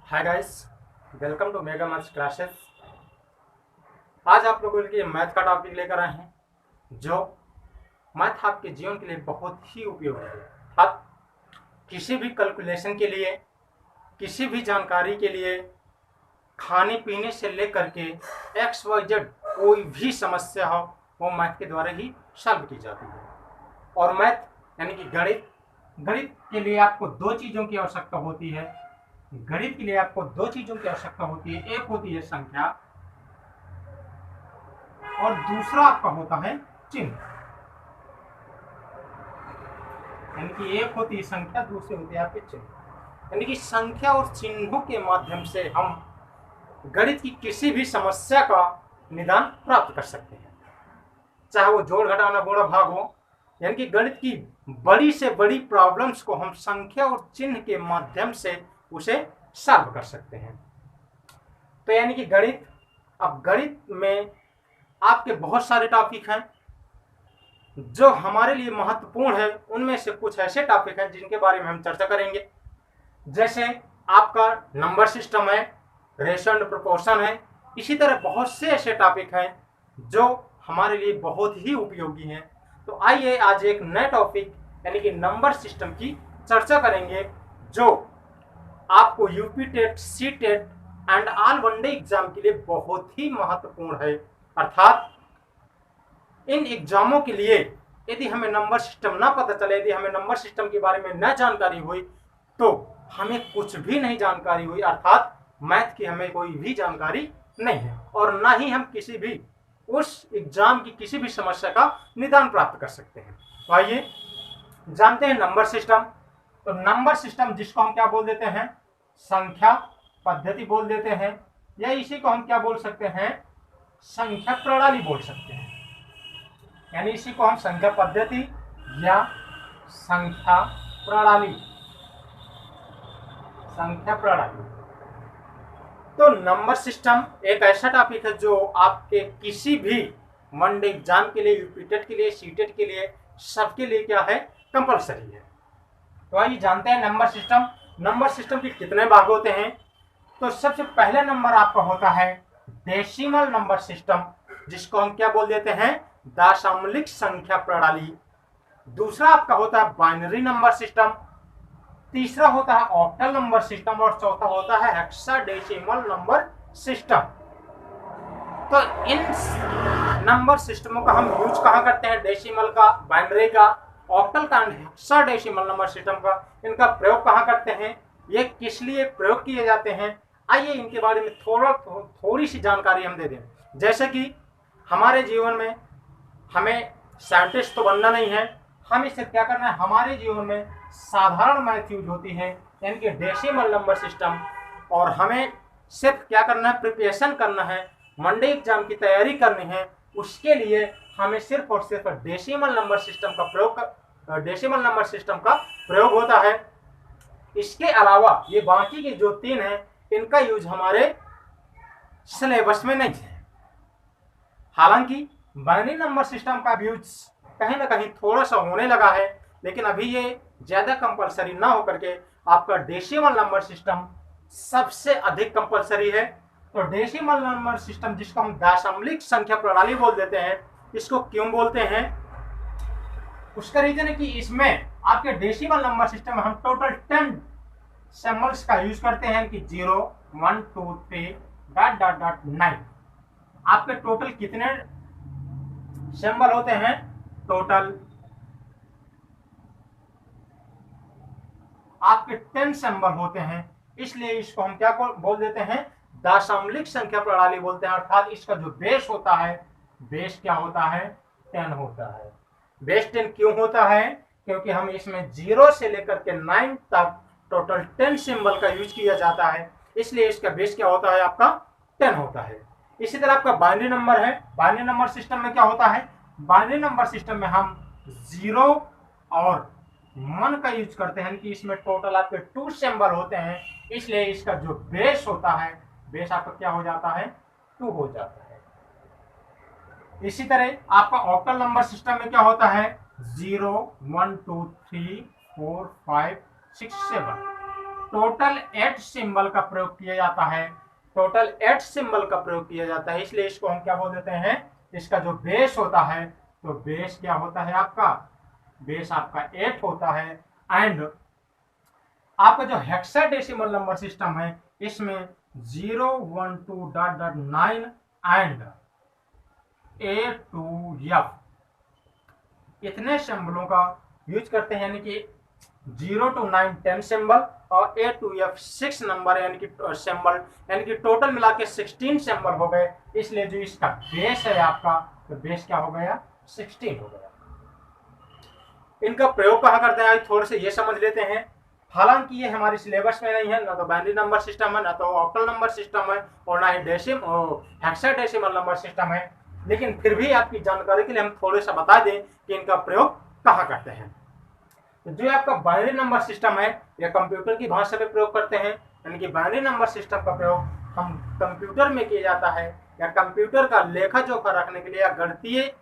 Hi guys, welcome to mega maths classes. आज आप लोगों के लिए मैथ का टॉपिक लेकर आए हैं जो मैथ आपके जीवन के लिए बहुत ही उपयोगी है। आप किसी भी कैलकुलेशन के लिए, किसी भी जानकारी के लिए, खाने पीने से लेकर के XYZ कोई भी समस्या हो वो मैथ के द्वारा ही सॉल्व की जाती है। और मैथ यानी कि गणित गणित के लिए आपको दो चीज़ों की आवश्यकता होती है। गणित के लिए आपको दो चीजों की आवश्यकता होती है, एक होती है संख्या और दूसरा आपका होता है चिन्ह। यानी कि एक होती है संख्या, दूसरे होते हैं आपके चिन्ह। यानी कि संख्या और चिन्हों के माध्यम से हम गणित की किसी भी समस्या का निदान प्राप्त कर सकते हैं, चाहे वो जोड़ घटाना गुणा भाग हो। यानी कि गणित की बड़ी से बड़ी प्रॉब्लम्स को हम संख्या और चिन्ह के माध्यम से उसे सॉल्व कर सकते हैं। तो यानी कि गणित में आपके बहुत सारे टॉपिक हैं जो हमारे लिए महत्वपूर्ण है। उनमें से कुछ ऐसे टॉपिक हैं जिनके बारे में हम चर्चा करेंगे, जैसे आपका नंबर सिस्टम है, रेशो एंड प्रोपोर्शन है। इसी तरह बहुत से ऐसे टॉपिक हैं जो हमारे लिए बहुत ही उपयोगी हैं। तो आइए आज एक नए टॉपिक यानी कि नंबर सिस्टम की चर्चा करेंगे जो आपको UP TET, C TET and all one day exam के लिए बहुत ही महत्वपूर्ण है। अर्थात इन एग्जामों के लिए यदि हमें नंबर सिस्टम ना पता चले, यदि हमें नंबर सिस्टम के बारे में न जानकारी हुई तो हमें कुछ भी नहीं जानकारी हुई, अर्थात मैथ की हमें कोई भी जानकारी नहीं है और ना ही हम किसी भी उस एग्जाम की किसी भी समस्या का निदान प्राप्त कर सकते हैं। तो आइए जानते हैं नंबर सिस्टम। तो नंबर सिस्टम जिसको हम क्या बोल देते हैं, संख्या पद्धति बोल देते हैं, या इसी को हम क्या बोल सकते हैं, संख्या प्रणाली बोल सकते हैं। यानी इसी को हम संख्या पद्धति या संख्या प्रणाली। तो नंबर सिस्टम एक ऐसा टॉपिक है जो आपके किसी भी वनडे एग्जाम के लिए, यूपीटेट के लिए, सीटेट के लिए, सबके लिए क्या है, कंपलसरी है। तो आइए जानते हैं नंबर सिस्टम। नंबर सिस्टम के कितने भाग होते हैं। तो सबसे पहला नंबर आपका होता है डेसिमल नंबर सिस्टम, जिसको हम क्या बोल देते हैं, दशमलव संख्या प्रणाली। दूसरा आपका होता है बाइनरी नंबर सिस्टम, तीसरा होता है ऑक्टल नंबर सिस्टम और चौथा होता है हेक्साडेसिमल नंबर सिस्टम। तो इन नंबर सिस्टमों का हम यूज कहाँ करते हैं, डेसिमल का, बाइनरी का, ऑक्टल का, हेक्साडेसिमल नंबर सिस्टम का, इनका प्रयोग कहाँ करते हैं, ये किस लिए प्रयोग किए जाते हैं, आइए इनके बारे में थोड़ी सी जानकारी हम दे दें। जैसे कि हमारे जीवन में हमें साइंटिस्ट तो बनना नहीं है, हम इसे क्या करना है, हमारे जीवन में साधारण मैथ यूज होती है यानी कि डेसिमल नंबर सिस्टम, और हमें सिर्फ क्या करना है, प्रिपरेशन करना है, मंडे एग्जाम की तैयारी करनी है। उसके लिए हमें सिर्फ और सिर्फ डेसिमल नंबर सिस्टम का प्रयोग होता है। इसके अलावा ये बाकी के जो तीन हैं इनका यूज हमारे सिलेबस में नहीं है। हालांकि बाइनरी नंबर सिस्टम का यूज कहीं ना कहीं थोड़ा सा होने लगा है, लेकिन अभी ये ज्यादा कंपलसरी ना होकर के आपका डेसिमल नंबर सिस्टम सबसे अधिक कंपलसरी है। तो डेसिमल नंबर सिस्टम जिसको हम दशमलव संख्या प्रणाली बोल देते हैं, इसको क्यों बोलते हैं, उसका रीजन है कि इसमें आपके डेसिमल नंबर सिस्टम में हम टोटल 10 सिंबल्स का यूज करते हैं कि 0 1 2 3 डॉट डॉट डॉट 9। आपके टोटल कितने सिंबल होते हैं, टोटल आपके 10 सिंबल होते हैं, इसलिए इसको हम क्या बोल देते हैं, दशमलव संख्या प्रणाली बोलते हैं। अर्थात इसका जो बेस होता है, बेस क्या होता है, 10 होता है। बेस 10 क्यों होता है, क्योंकि हम इसमें 0 से लेकर के 9 तक टोटल 10 सिंबल का यूज किया जाता है, इसलिए इसका बेस क्या होता है, आपका 10 होता है। इसी तरह आपका बाइनरी नंबर है। बाइनरी नंबर सिस्टम में क्या होता है, बाइनरी नंबर सिस्टम में हम 0 और 1 का यूज करते हैं कि इसमें टोटल आपके 2 सिंबल होते हैं, इसलिए इसका जो बेस होता है, बेस आपका क्या हो जाता है, 2 हो जाता है। इसी तरह आपका ऑक्टल नंबर सिस्टम में क्या होता है, 0 1 2 3 4 5 6 7। टोटल 8 सिंबल का प्रयोग किया जाता है, टोटल 8 सिंबल का प्रयोग किया जाता है, इसलिए इसको हम क्या बोल देते हैं, इसका जो बेस होता है, तो बेस क्या होता है आपका, बेस आपका 8 होता है। एंड आपका जो हेक्साडेसिमल नंबर सिस्टम है इसमें 0 1 2 dot dot 9 and A to F इतने सिंबलों का यूज करते हैं, यानी कि 0 to 9 10 सिंबल और A to F 6 नंबर यानी कि सिंबल, यानी कि टोटल मिला के 16 सिंबल हो गए। इसलिए जो इसका बेस है आपका, तो बेस क्या हो गया, 16 हो गया। इनका प्रयोग कहाँ करते हैं, थोड़े से ये समझ लेते हैं। हालांकि ये हमारे सिलेबस में नहीं है, ना तो बाइनरी नंबर सिस्टम है, ना तो ऑक्टल नंबर सिस्टम है, और ना ही हेक्साडेसिमल नंबर सिस्टम है, लेकिन फिर भी आपकी जानकारी के लिए हम थोड़े सा बता दें कि इनका प्रयोग कहाँ करते हैं। तो जो आपका बाइनरी नंबर सिस्टम है, यह कंप्यूटर की भाषा में प्रयोग करते हैं, यानी कि बाइनरी नंबर सिस्टम का प्रयोग हम कंप्यूटर में किया जाता है, या कंप्यूटर का लेखा जोखा रखने के लिए, या गणितीय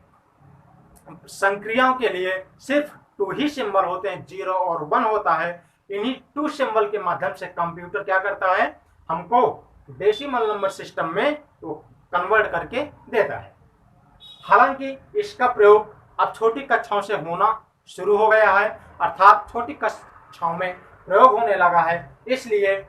संक्रियाओं के लिए सिर्फ 2 ही सिंबल होते हैं, 0 और 1 होता है। इन्हीं 2 सिंबल के माध्यम से कंप्यूटर क्या करता है, हमको डेसिमल नंबर सिस्टम में तो कन्वर्ट करके देता है। हालांकि इसका प्रयोग अब छोटी कक्षाओं से होना शुरू हो गया है, अर्थात छोटी कक्षाओं में प्रयोग होने लगा है, इसलिए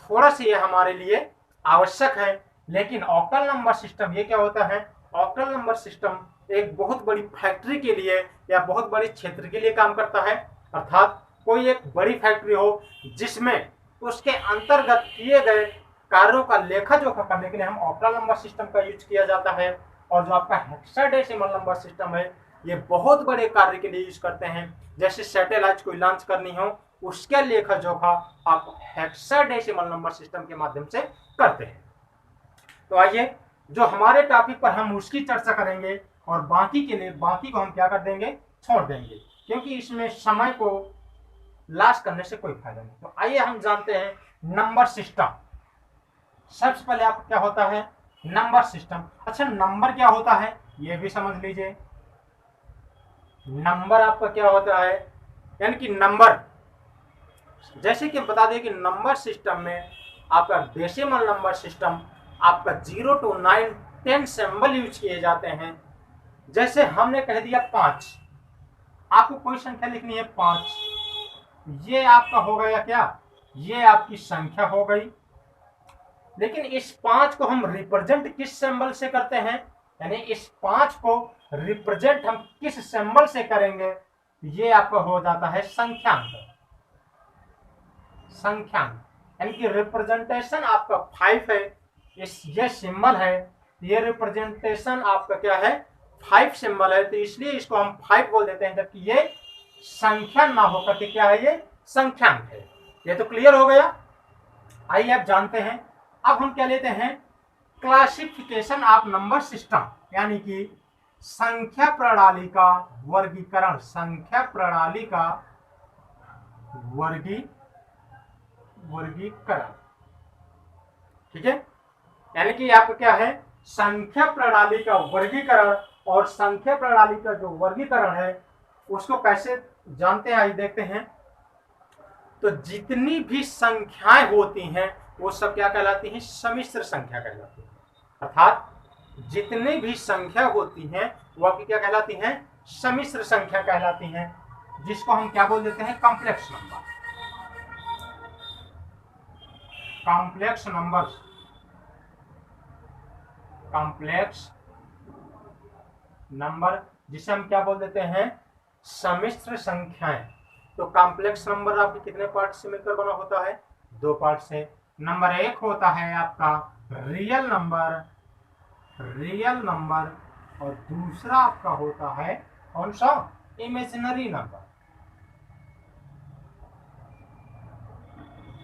थोड़ा सा ये हमारे लिए आवश्यक है। लेकिन ऑक्टल नंबर सिस्टम ये क्या होता है, ऑक्टल नंबर सिस्टम एक बहुत बड़ी फैक्ट्री के लिए या बहुत बड़े क्षेत्र के लिए काम करता है, अर्थात कोई एक बड़ी फैक्ट्री हो जिसमें उसके अंतर्गत किए गए कार्यों का लेखा जोखा करने के लिए हम ऑक्टल नंबर सिस्टम का यूज किया जाता है। और जो आपका हेक्साडेसिमल नंबर सिस्टम है, ये बहुत बड़े कार्य के लिए यूज करते हैं, जैसे सैटेलाइट कोई लॉन्च करनी हो, उसके लेखा जोखा आप हेक्साडेसिमल नंबर सिस्टम के माध्यम से करते हैं। तो आइए जो हमारे टॉपिक पर हम उसकी चर्चा करेंगे, और बाकी के लिए बाकी को हम क्या कर देंगे, छोड़ देंगे, क्योंकि इसमें समय को लॉस करने से कोई फायदा नहीं। तो आइए हम जानते हैं नंबर सिस्टम। सबसे पहले आपको क्या होता है, नंबर सिस्टम। अच्छा, नंबर क्या होता है ये भी समझ लीजिए। नंबर आपका क्या होता है, यानी कि नंबर, जैसे कि बता दें कि नंबर सिस्टम में आपका डेसिमल नंबर सिस्टम आपका 0 to 9 10 सिंबल यूज किए जाते हैं। जैसे हमने कह दिया 5, आपको कोई संख्या लिखनी है 5, ये आपका हो गया क्या, ये आपकी संख्या हो गई। लेकिन इस 5 को हम रिप्रेजेंट किस सिंबल से करते हैं, यानी इस 5 को रिप्रेजेंट हम किस सिंबल से करेंगे, ये आपका हो जाता है संख्यांक। संख्यांक यानी कि रिप्रेजेंटेशन आपका 5 है, ये सिंबल है, ये रिप्रेजेंटेशन आपका क्या है, 5 सिंबल है, तो इसलिए इसको हम 5 बोल देते हैं, जबकि ये संख्या ना होकर के क्या है, ये संख्यांक है। ये तो क्लियर हो गया। आइए आप जानते हैं, अब हम क्या लेते हैं, क्लासिफिकेशन ऑफ नंबर सिस्टम, यानी कि संख्या प्रणाली का वर्गीकरण, संख्या प्रणाली का वर्गीकरण, ठीक है। यानी कि आपका क्या है, संख्या प्रणाली का वर्गीकरण, और संख्या प्रणाली का जो वर्गीकरण है उसको कैसे जानते हैं, आइए देखते हैं। तो जितनी भी संख्याएं होती हैं वो सब क्या कहलाती हैं, सम्मिश्र संख्या कहलाती है। अर्थात जितनी भी संख्या होती हैं वो आपकी क्या कहलाती हैं, सम्मिश्र संख्या कहलाती हैं, जिसको हम क्या बोल देते हैं, complex number. Complex numbers, complex number जिसे हम क्या बोल देते हैं, सम्मिश्र संख्याएं। तो कॉम्प्लेक्स नंबर आपके कितने पार्ट से मिलकर बना होता है, 2 पार्ट से। नंबर 1 होता है आपका रियल नंबर, और दूसरा आपका होता है कौन सा, imaginary number,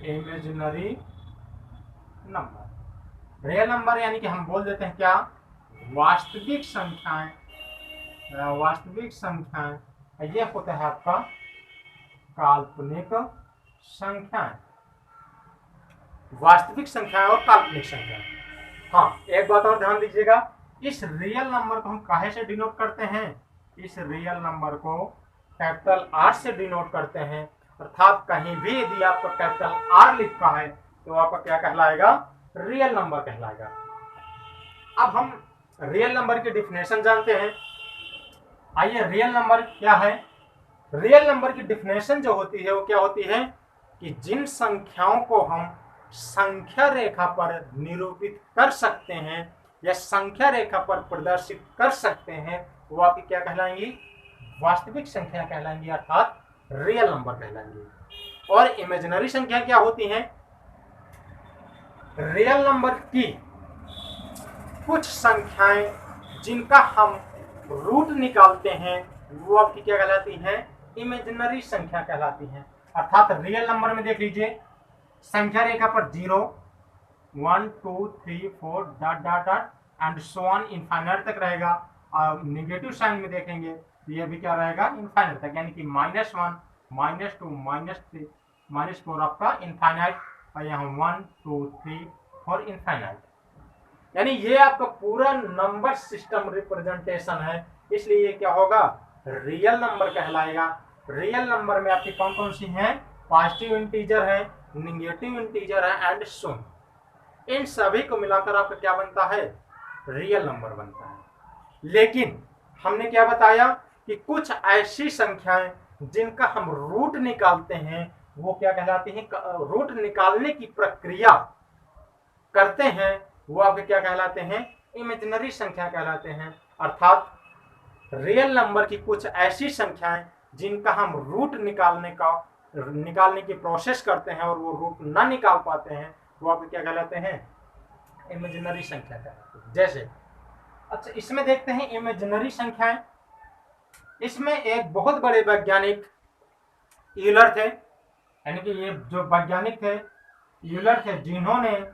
imaginary number. Real number यानी कि हम बोल देते हैं क्या, वास्तविक संख्याएं, वास्तविक संख्याएं। ये होता है आपका काल्पनिक संख्याएं, वास्तविक संख्याएं और काल्पनिक संख्याएं। हाँ, एक बात और ध्यान दीजिएगा, इस रियल नंबर को हम काहे से डिनोट करते हैं, इस रियल नंबर को कैपिटल R से डिनोट करते हैं, अर्थात कहीं भी यदि आपका कैपिटल आर लिखा है तो आपका क्या कहलाएगा, रियल नंबर कहलाएगा। अब हम रियल नंबर की डिफिनेशन जानते हैं। आइए, रियल नंबर क्या है। रियल नंबर की डिफिनेशन जो होती है वो क्या होती है कि जिन संख्याओं को हम संख्या रेखा पर निरूपित कर सकते हैं या संख्या रेखा पर प्रदर्शित कर सकते हैं वो आपकी क्या कहलाएंगी, वास्तविक संख्या कहलाएंगी, अर्थात रियल नंबर कहलाएंगी। और इमेजिनरी संख्या क्या होती है, रियल नंबर की कुछ संख्याएं जिनका हम रूट निकालते हैं वो आपकी क्या कहलाती हैं, इमेजिनरी संख्या कहलाती हैं। अर्थात रियल नंबर में देख लीजिए, संख्या रेखा पर 0, 1, 2, 3, 4 dot dot dot and so on infinite तक रहेगा। और नेगेटिव साइन में देखेंगे तो ये भी क्या रहेगा, इनफाइनाइट तक, यानी कि -1, -2, -3, -4 आपका इनफाइनाइट, और यहाँ 1, 2, 3, 4 इनफाइनाइट। यानी ये आपका पूरा नंबर सिस्टम रिप्रेजेंटेशन है, इसलिए ये क्या होगा, रियल नंबर कहलाएगा। रियल नंबर में आपकी कौन कौन सी हैं, पॉजिटिव इंटीजर है, नेगेटिव इंटीजर है एंड शून्य। इन सभी को मिलाकर आपका क्या बनता है, रियल नंबर बनता है। लेकिन हमने क्या बताया कि कुछ ऐसी संख्याएं जिनका हम रूट निकालते हैं वो क्या कहलाती हैं, रूट निकालने की प्रक्रिया करते हैं वो आपके क्या कहलाते हैं, इमेजिनरी संख्या कहलाते हैं। अर्थात रियल नंबर की कुछ ऐसी संख्याएं जिनका हम रूट निकालने की प्रोसेस करते हैं और वो रूट ना निकाल पाते हैं वो आपके क्या कहलाते हैं, इमेजिनरी संख्या कहलाते हैं। जैसे अच्छा, इसमें देखते हैं इमेजिनरी संख्याएं। इसमें एक बहुत बड़े वैज्ञानिक यूलर थे, यानी कि ये जो वैज्ञानिक थे यूलर थे, जिन्होंने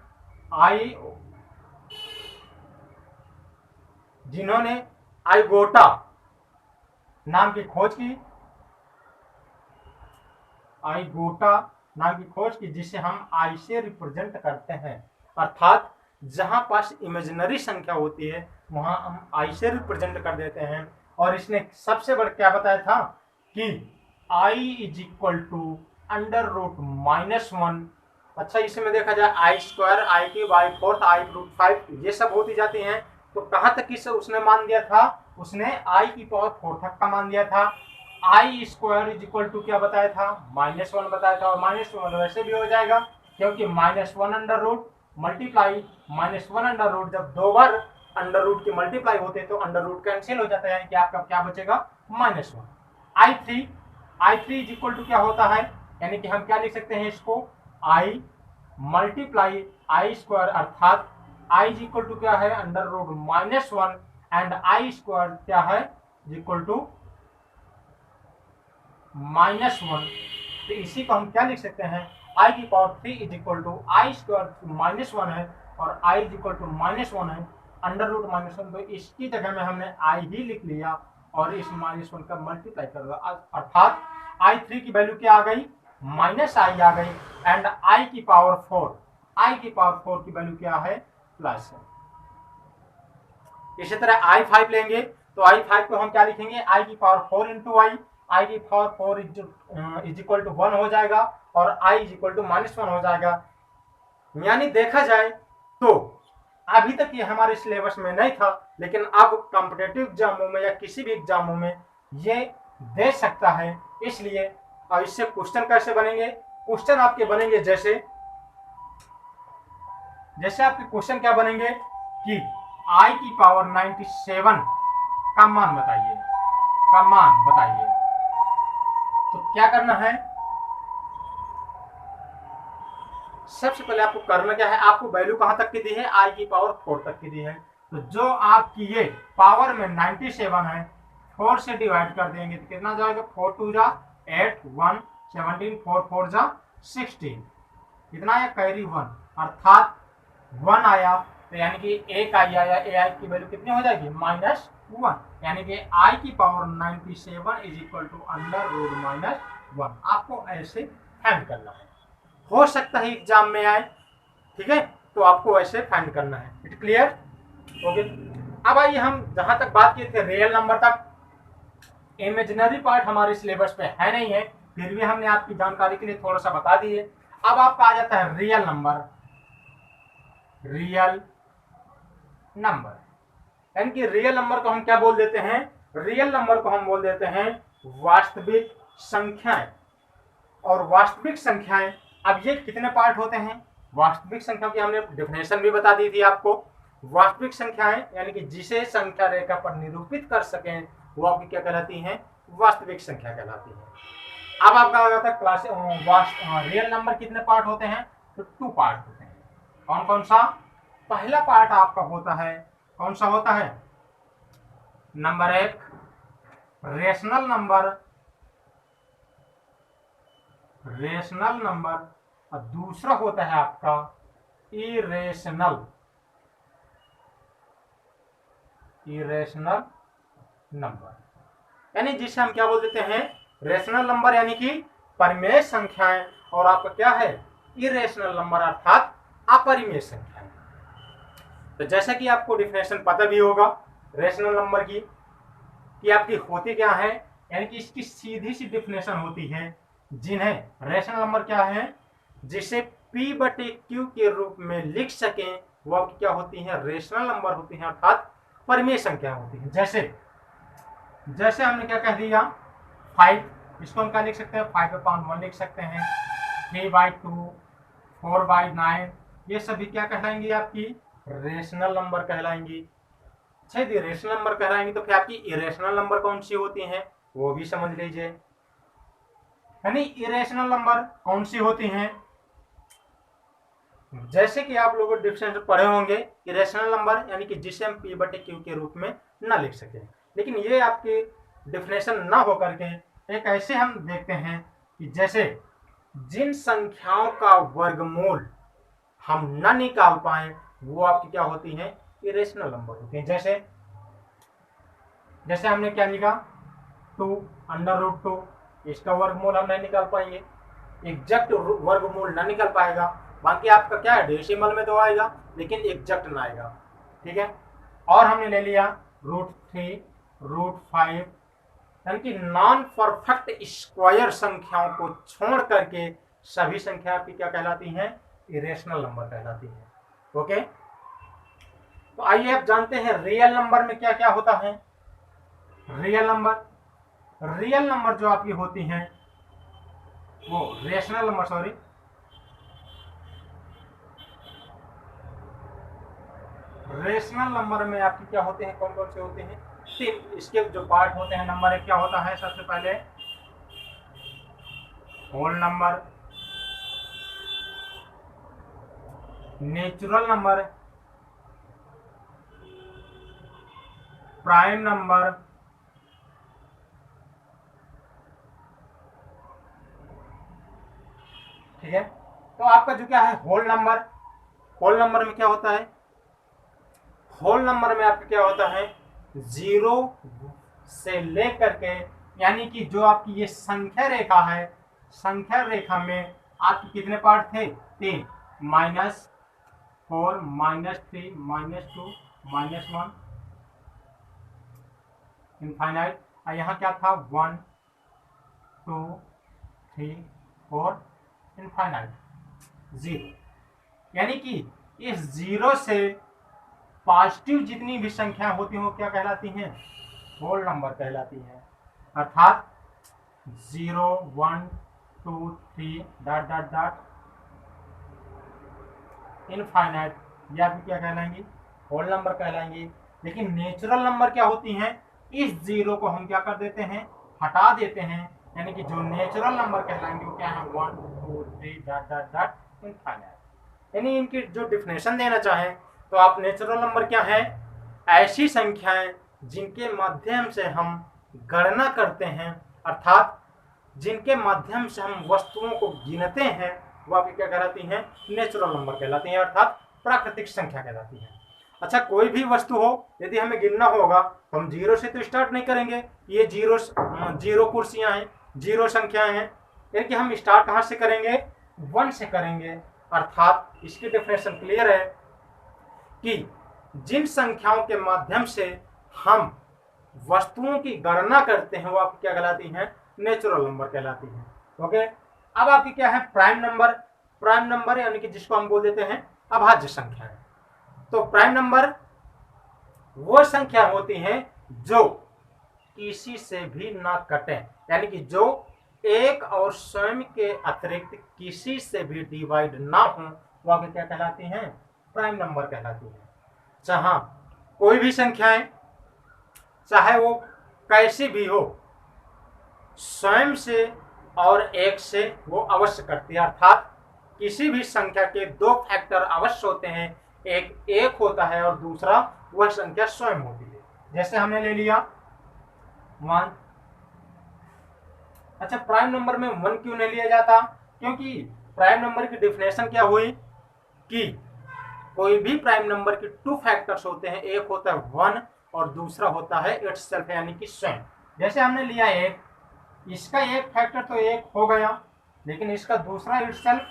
आइगोटा नाम की खोज की, आइगोटा नाम की खोज की, जिसे हम आई से रिप्रेजेंट करते हैं। अर्थात जहां पास इमेजिनरी संख्या होती है वहां हम आई से रिप्रेजेंट कर देते हैं। और इसने सबसे बड़ा क्या बताया था कि आई इज इक्वल टू √-1। अच्छा, इसमें देखा जाए I², I³, I⁴, I√5 ये सब होती जाती हैं। तो कहाँ तक इसे उसने मान दिया था, उसने I⁴ तक का मान दिया था। I² इज इक्वल टू क्या बताया था, -1 बताया था। और -1 वैसे भी हो जाएगा क्योंकि -1 मल्टीप्लाई -1 जब दो बार अंडर रूट की मल्टीप्लाई होते हैं तो अंडर रूट कैंसिल हो जाता है, यानी कि आपका क्या बचेगा, -1। I3 इज इक्वल टू क्या होता है, यानी कि हम क्या लिख सकते हैं इसको, I मल्टीप्लाई I², अर्थात I इज इक्वल टू क्या है, √-1 एंड I² क्या है, इक्वल टू -1। तो इसी को हम क्या लिख सकते हैं, I³ is equal to I² -1 है और I इज इक्वल टू -1 है, √-1। तो इसकी जगह में हमने I ही लिख लिया और इस -1 का मल्टीप्लाई कर दिया। अर्थात I3 की वैल्यू क्या आ गई, -I आ गई एंड I⁴ की वैल्यू क्या है, प्लस है। इसी तरह I5 लेंगे तो I5 को हम क्या लिखेंगे, I⁴ into I⁴ is equal to 1 हो जाएगा और I इज इक्वल टू -1 हो जाएगा। यानी देखा जाए तो अभी तक ये हमारे सिलेबस में नहीं था, लेकिन अब कॉम्पिटिटिव एग्जामों में या किसी भी एग्जामों में ये दे सकता है। इसलिए और इससे क्वेश्चन कैसे बनेंगे, क्वेश्चन आपके बनेंगे जैसे आपके क्वेश्चन क्या बनेंगे कि I⁴97 का मान बताइए। तो क्या करना है, सबसे पहले आपको करना क्या है, आपको वैल्यू कहां तक की दी है, I⁴ तक की दी है। तो जो आपकी ये पावर में 97 है 4 से डिवाइड कर देंगे तो कितना जाएगा, 4 2 जा 8, 1 17, 4 4 जा 16, कितना आया, कैरी 1, अर्थात 1 आया। तो यानी कि एक आई आया, AI की वैल्यू कितनी हो जाएगी, -1, यानी कि I⁴97 इज इक्वल टू √-1। आपको ऐसे फाइंड करना है, हो सकता है एग्जाम में आए, ठीक है, तो आपको ऐसे फाइंड करना है। It clear, okay. अब आइए हम जहां तक बात किए थे रियल नंबर तक, इमेजिनरी पार्ट हमारे सिलेबस पे है नहीं है, फिर भी हमने आपकी जानकारी के लिए थोड़ा सा बता दिए। अब आपका आ जाता है रियल नंबर। रियल नंबर यानी कि रियल नंबर को हम क्या बोल देते हैं? रियल नंबर को हम बोल देते हैं वास्तविक संख्याएं। और वास्तविक संख्याएं, अब ये कितने पार्ट होते हैं? वास्तविक संख्या की हमने डेफिनेशन भी बता दी थी आपको। वास्तविक संख्याएं यानी कि जिसे संख्या रेखा पर निरूपित कर सकें वो आपकी क्या कहलाती हैं? वास्तविक संख्या कहलाती है। अब आपका आ जाता है क्लास रियल नंबर कितने पार्ट होते हैं? तो 2 पार्ट होते हैं। कौन कौन सा? पहला पार्ट आपका होता है, कौन सा होता है? Number 1 rational number. Rational number और दूसरा होता है आपका इरेशनल। इरेशनल नंबर यानी जिसे हम क्या बोल देते हैं? रेशनल नंबर यानी कि परिमेय संख्याएं, और आपका क्या है? इरेशनल नंबर अर्थात अपरिमेय संख्याएं। तो जैसा कि आपको डिफिनेशन पता भी होगा रेशनल नंबर की कि आपकी होती क्या है, यानी कि इसकी सीधी सी डिफिनेशन होती है जिन्हें रेशनल नंबर क्या है? जिसे P/Q के रूप में लिख सकें वो आपकी क्या होती है? रेशनल नंबर होती हैं अर्थात परिमेय संख्या होती है। जैसे हमने क्या कह दिया 5, इसको हम क्या लिख सकते हैं? 5/1 लिख सकते हैं। 3/2, 4/9, ये सभी क्या कहलाएंगी? आपकी रेशनल नंबर कहलाएंगी। अच्छा यदि रेशनल नंबर कहलाएंगी तो फिर आपकी इरेशनल नंबर कौन सी होती हैं वो भी समझ लीजिए। यानी इरेशनल नंबर कौन सी होती हैं? जैसे कि आप लोग डिफिनेशन पढ़े होंगे, इरेशनल नंबर यानी कि जिसे हम P/Q के रूप में न लिख सके। लेकिन ये आपकी डिफिनेशन ना हो करके एक ऐसे हम देखते हैं कि जैसे जिन संख्याओं का वर्गमूल हम न निकाल पाए वो आपकी क्या होती हैं? इरेशनल नंबर होती हैं। जैसे हमने क्या लिखा 2/√2, इसका वर्गमूल हम नहीं निकाल पाएंगे, एग्जैक्ट वर्गमूल ना निकल पाएगा। बाकी आपका क्या है? डेसिमल में तो आएगा लेकिन एग्जैक्ट ना आएगा। ठीक है। और हमने ले लिया √3, √5 यानी कि नॉन परफेक्ट स्क्वायर संख्याओं को छोड़ करके सभी संख्या आपकी क्या कहलाती हैं? इरेशनल नंबर कहलाती है। ओके, तो आइए आप जानते हैं रियल नंबर में क्या क्या होता है। रियल नंबर जो आपकी होती हैं वो रेशनल नंबर रेशनल नंबर में आपकी क्या होते हैं? कौन कौन से होते हैं? 3। इसके जो पार्ट होते हैं, नंबर 1 क्या होता है? सबसे पहले whole number, natural number, prime number, ठीक है। तो आपका जो क्या है होल नंबर में क्या होता है? होल नंबर में आपका क्या होता है? 0 से लेकर के, यानी कि जो आपकी ये संख्या रेखा है, संख्या रेखा में आपके कितने पार्ट थे? 3, -4, -3, -2, -1 इनफाइनाइट। और यहाँ क्या था? 1, 2, 3, 4 इनफाइनाइट 0। यानी कि इस 0 से पॉजिटिव जितनी भी संख्या होती हैं वो क्या कहलाती हैं? होल नंबर कहलाती हैं। अर्थात 0, 1, 2, 3 ... इनफाइनाइट, ये आपकी क्या कहलाएंगी? Whole number कहलाएंगी। लेकिन नेचुरल नंबर क्या होती हैं? इस 0 को हम क्या कर देते हैं? हटा देते हैं। यानी कि जो नेचुरल नंबर कहलाएंगे वो क्या है? 1, 2, 3 ... इनफाइनाइट। यानी इनकी जो डिफिनेशन देना चाहें तो आप नेचुरल नंबर क्या है? ऐसी संख्याएं जिनके माध्यम से हम गणना करते हैं, अर्थात जिनके माध्यम से हम वस्तुओं को गिनते हैं वो आपकी क्या कहलाती हैं? नेचुरल नंबर कहलाती हैं, अर्थात प्राकृतिक संख्या कहलाती है। अच्छा, कोई भी वस्तु हो यदि हमें गिनना होगा तो हम 0 से तो स्टार्ट नहीं करेंगे। ये 0 कुर्सियां हैं, 0 संख्याएं हैं, यानी कि हम स्टार्ट कहाँ से करेंगे? 1 से करेंगे। अर्थात इसकी डेफिनेशन क्लियर है कि जिन संख्याओं के माध्यम से हम वस्तुओं की गणना करते हैं वो आपकी क्या कहलाती हैं? नेचुरल नंबर कहलाती हैं। ओके, अब आपकी क्या है प्राइम नंबर। प्राइम नंबर यानी कि जिसको हम बोल देते हैं अभाज्य संख्या है। तो प्राइम नंबर वो संख्या होती है जो किसी से भी ना कटे, यानी कि जो एक और स्वयं के अतिरिक्त किसी से भी डिवाइड ना हो, वह क्या कहलाती हैं, प्राइम नंबर कहलाती है। जहां कोई भी संख्याएं चाहे वो कैसी भी हो, स्वयं से और एक से वो अवश्य करती है। अर्थात किसी भी संख्या के दो फैक्टर अवश्य होते हैं, एक होता है और दूसरा वह संख्या स्वयं होती है। जैसे हमने ले लिया 1। अच्छा, प्राइम नंबर में 1 क्यों नहीं लिया जाता? क्योंकि प्राइम नंबर की डिफिनेशन क्या हुई कि कोई भी प्राइम नंबर के 2 फैक्टर्स होते हैं, एक होता है 1 और दूसरा होता है इटसेल्फ यानी कि स्वयं। जैसे हमने लिया 1, इसका एक फैक्टर तो 1 हो गया, लेकिन इसका दूसरा इटसेल्फ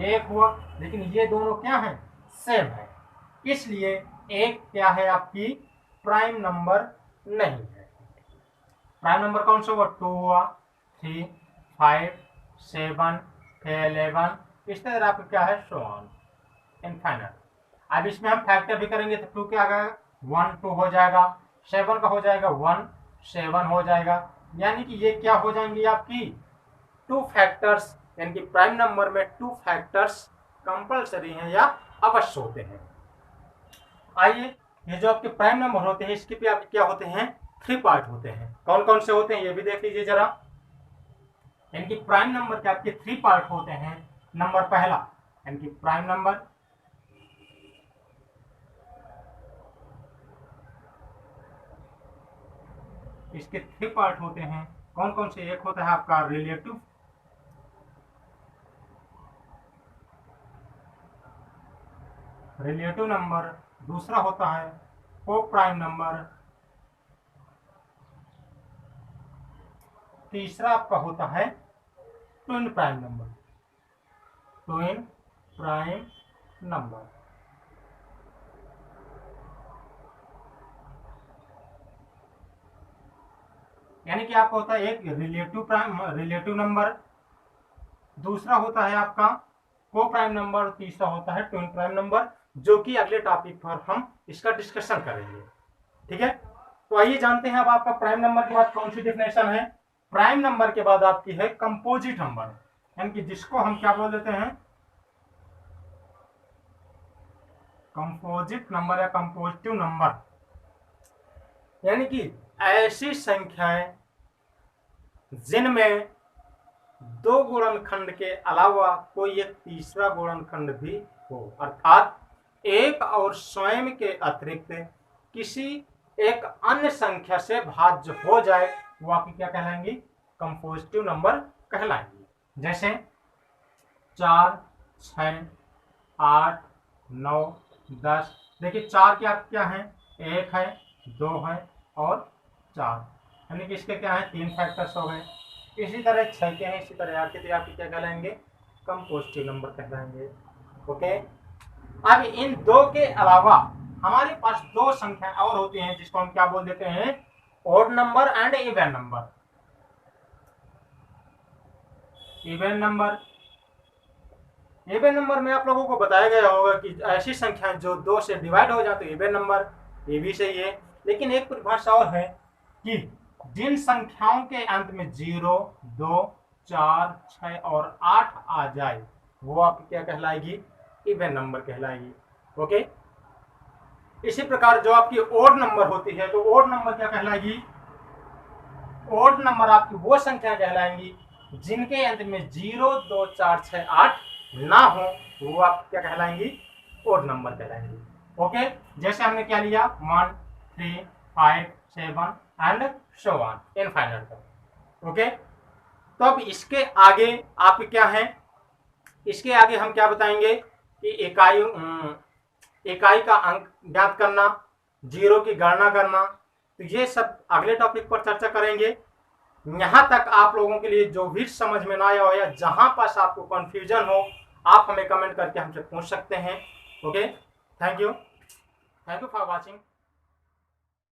1 हुआ, लेकिन ये दोनों क्या हैं, सेम है। इसलिए 1 क्या है आपकी प्राइम नंबर नहीं है। प्राइम नंबर कौन सा हुआ, 2 हुआ, 3, 5, 7, 11, इस तरह आपका क्या है, सो ऑन इनफाइनाइट। अब इसमें हम फैक्टर भी करेंगे तो 2 क्या आ जाएगा, 1 2 हो जाएगा, 7 का हो जाएगा 1 7 हो जाएगा, यानी कि ये क्या हो जाएंगी आपकी 2 फैक्टर्स, यानी कि प्राइम नंबर में 2 फैक्टर्स कंपल्सरी हैं या अवश्य होते हैं। आइए, ये जो आपके प्राइम नंबर होते हैं इसके भी आपके क्या होते हैं, 3 पार्ट होते हैं। कौन कौन से होते हैं ये भी देख लीजिए जरा। यानी कि प्राइम नंबर के आपके 3 पार्ट होते हैं। नंबर पहला यानी कि प्राइम नंबर, इसके 3 पार्ट होते हैं। कौन कौन से? एक होता है आपका रिलेटिव, नंबर, दूसरा होता है को प्राइम नंबर, तीसरा आपका होता है twin prime number, twin prime number. यानी कि आपका होता है एक रिलेटिव नंबर, दूसरा होता है आपका को प्राइम नंबर, तीसरा होता है ट्विन प्राइम नंबर, जो कि अगले टॉपिक पर हम इसका डिस्कशन करेंगे। ठीक है, तो आइए जानते हैं अब आपका प्राइम नंबर के बाद कौन सी डिफिनेशन है। प्राइम नंबर के बाद आपकी है कंपोजिट नंबर, यानी कि जिसको हम क्या बोल देते हैं, कंपोजिट नंबर या कंपोजिटिव नंबर, यानी कि ऐसी संख्याएं जिनमें 2 गुणनखंड के अलावा कोई एक तीसरा गुणनखंड भी हो, अर्थात एक और स्वयं के अतिरिक्त किसी एक अन्य संख्या से भाज्य हो जाए, वो आपकी क्या कहलाएंगी, कंपोजिटिव नंबर कहलाएंगी। जैसे 4, 6, 8, 9, 10। देखिए 4 के आप क्या है, 1 है, 2 है और 4, यानी कि इसके क्या है 3 फैक्टर्स हो गए। इसी तरह 6 के हैं, इसी तरह 8 के, आपके क्या कहलाएंगे, कंपोजिटिव नंबर कहलाएंगे। ओके, अब इन 2 के अलावा हमारे पास 2 संख्या और होती हैं जिसको हम क्या बोल देते हैं, odd number and even number. Even number में आप लोगों को बताया गया होगा कि ऐसी संख्याएं जो 2 से डिवाइड हो जाती है इवन नंबर, ये भी सही है। लेकिन एक परिभाषा और है कि जिन संख्याओं के अंत में 0, 2, 4, 6 और 8 आ जाए, वो आपकी क्या कहलाएगी, इवन नंबर कहलाएगी। ओके, इसी प्रकार जो आपकी ओड नंबर होती है, तो ओड नंबर क्या कहलाएगी, ओड नंबर आपकी वो संख्या कहलाएंगी जिनके अंत में 0, 2, 4, 6, 8 ना हो, वो आप क्या कहलाएंगी, ओड नंबर कहलाएंगी। ओके, जैसे हमने क्या लिया 1, 3, 5, 7 एंड सो ऑन इनफाइनाइट तक। ओके, तो अब इसके आगे आप क्या है, इसके आगे हम क्या बताएंगे कि इकाई का अंक ज्ञात करना, 0 की गणना करना, तो ये सब अगले टॉपिक पर चर्चा करेंगे। यहाँ तक आप लोगों के लिए जो भी समझ में ना आया हो या जहाँ पास आपको कंफ्यूजन हो, आप हमें कमेंट करके हमसे पूछ सकते हैं। Okay, thank you for watching.